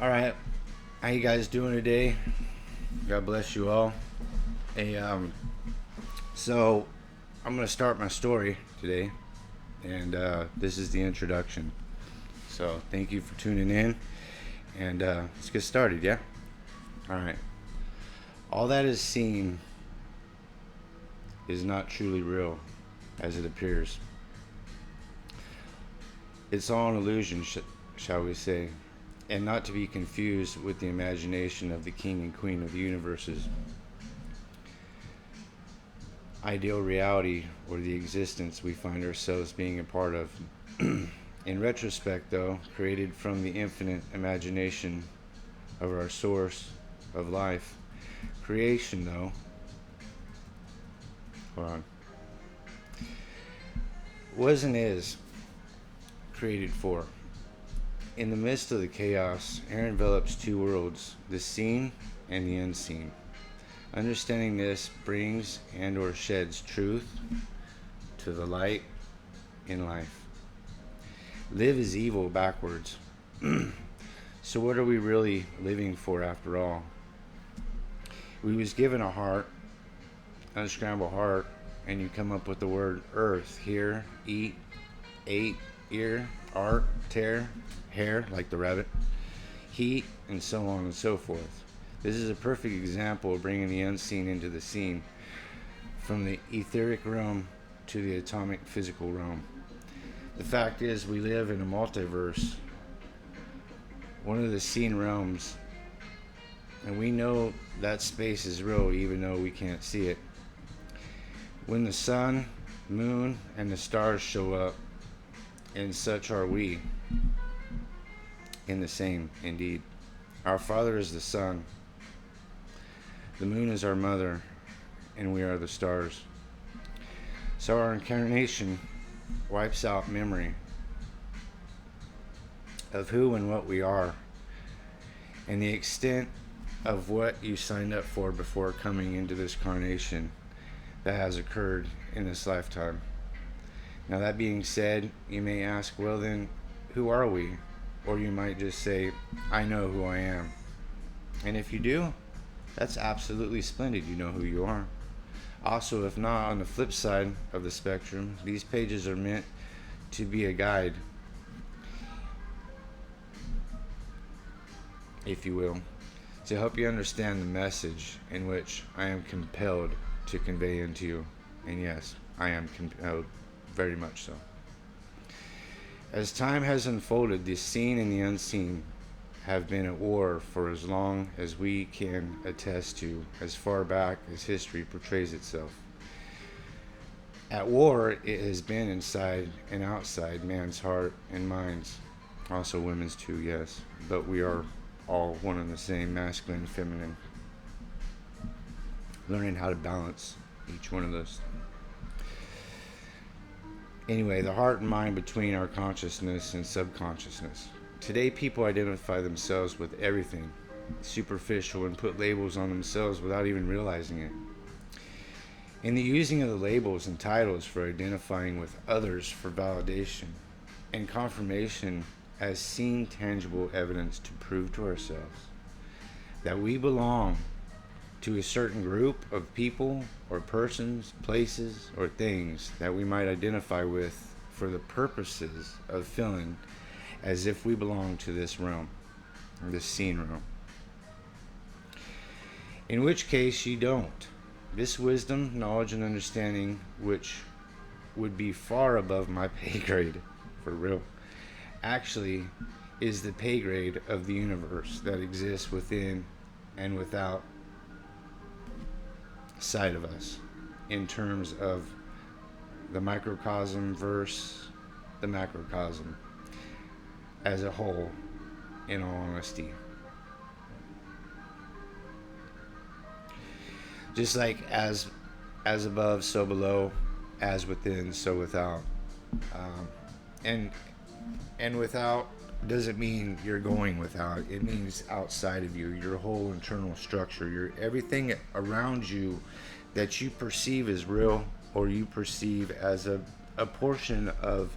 All right, how you guys doing today? God bless you all. Hey, so I'm gonna start my story today, and this is the introduction. So thank you for tuning in, and let's get started. Yeah. All right. All that is seen is not truly real, as it appears. It's all an illusion, shall we say, and not to be confused with the imagination of the king and queen of the universe's ideal reality or the existence we find ourselves being a part of. In retrospect, though, created from the infinite imagination of our source of life, creation, though, hold on, was and is created for. In the midst of the chaos, air envelops two worlds, the seen and the unseen. Understanding this brings and or sheds truth to the light in life. Live is evil backwards. So what are we really living for after all? We was given a heart, unscramble heart, and you come up with the word earth, hear, eat, ate, ear, art, tear, hair, like the rabbit, heat, and so on and so forth. This is a perfect example of bringing the unseen into the seen, from the etheric realm to the atomic physical realm. The fact is, we live in a multiverse, one of the seen realms, and we know that space is real even though we can't see it. When the sun, moon, and the stars show up, and such are we, in the same, indeed. Our Father is the sun, the moon is our mother, and we are the stars. So our incarnation wipes out memory of who and what we are, and the extent of what you signed up for before coming into this carnation that has occurred in this lifetime. Now, that being said, you may ask, well then, who are we? Or you might just say, I know who I am. And if you do, that's absolutely splendid. You know who you are. Also, if not, on the flip side of the spectrum, these pages are meant to be a guide, if you will, to help you understand the message in which I am compelled to convey into you. And yes, I am compelled, very much so. As time has unfolded, the seen and the unseen have been at war for as long as we can attest to, as far back as history portrays itself. At war, it has been inside and outside man's heart and minds, also women's too, yes, but we are all one and the same, masculine and feminine. Learning how to balance each one of those. Anyway, the heart and mind between our consciousness and subconsciousness. Today, people identify themselves with everything superficial and put labels on themselves without even realizing it. In the using of the labels and titles for identifying with others for validation and confirmation as seen tangible evidence to prove to ourselves that we belong to a certain group of people or persons, places, or things that we might identify with for the purposes of feeling as if we belong to this realm, this seen realm. In which case you don't. This wisdom, knowledge, and understanding, which would be far above my pay grade, for real, actually is the pay grade of the universe that exists within and without side of us, in terms of the microcosm versus the macrocosm as a whole, in all honesty. Just like as above, so below, as within, so without. And without doesn't mean you're going without. It means outside of you, your whole internal structure, your everything around you that you perceive as real or you perceive as a portion of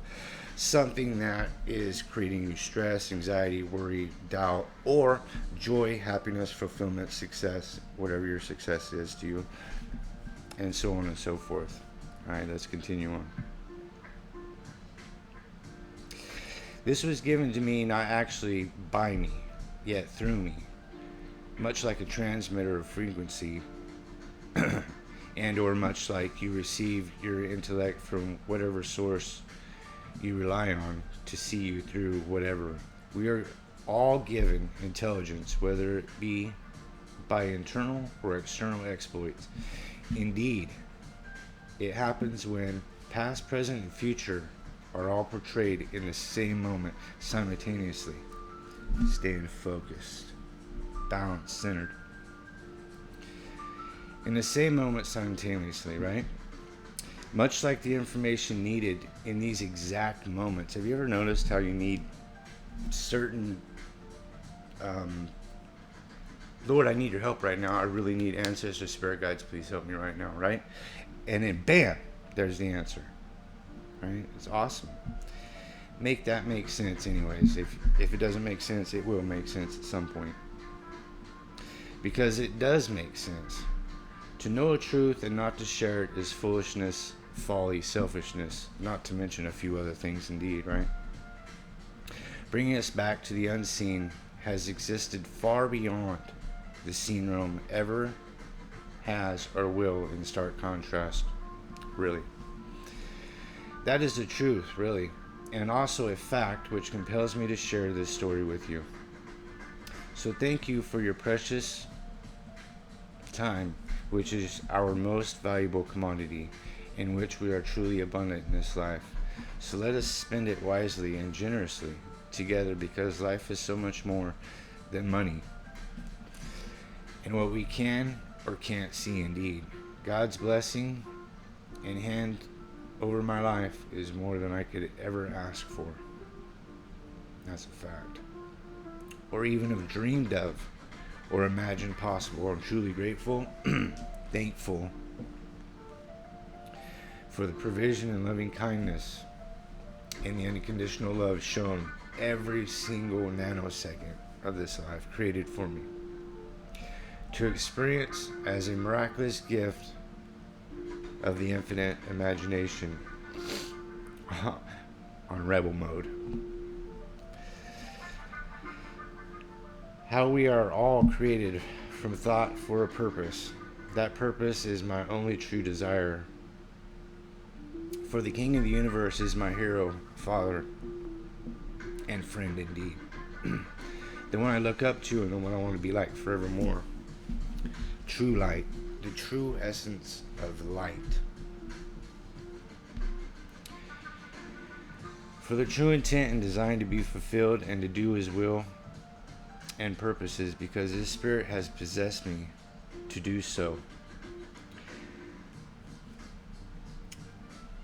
something that is creating you stress, anxiety, worry, doubt, or joy, happiness, fulfillment, success, whatever your success is to you, and so on and so forth. All right, let's continue on. This was given to me not actually by me, yet through me, much like a transmitter of frequency, and or much like you receive your intellect from whatever source you rely on to see you through whatever. We are all given intelligence, whether it be by internal or external exploits. Indeed, it happens when past, present, and future are all portrayed in the same moment simultaneously. Staying focused, balanced, centered. In the same moment simultaneously, right? Much like the information needed in these exact moments. Have you ever noticed how you need certain, Lord, I need your help right now. I really need ancestors, spirit guides. Please help me right now, right? And then bam, there's the answer, right? It's awesome. Make that make sense anyways. If it doesn't make sense, it will make sense at some point. Because it does make sense. To know a truth and not to share it is foolishness, folly, selfishness, not to mention a few other things indeed, right? Bringing us back to the unseen has existed far beyond the seen realm ever has or will, in stark contrast, really. That is the truth, really, and also a fact which compels me to share this story with you. So thank you for your precious time, which is our most valuable commodity, in which we are truly abundant in this life. So let us spend it wisely and generously together, because life is so much more than money and what we can or can't see. Indeed, God's blessing and hand over my life is more than I could ever ask for. That's a fact. Or even have dreamed of or imagined possible. I'm truly grateful, thankful for the provision and loving kindness and the unconditional love shown every single nanosecond of this life created for me to experience as a miraculous gift of the infinite imagination on rebel mode. How we are all created from thought for a purpose. That purpose is my only true desire. For the King of the universe is my hero, father, and friend indeed. The one I look up to and the one I want to be like forevermore. True light, the true essence of light. For the true intent and design to be fulfilled and to do his will and purposes, because his spirit has possessed me to do so.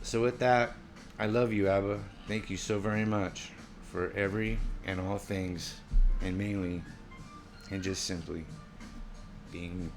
So with that, I love you, Abba. Thank you so very much for every and all things, and mainly and just simply being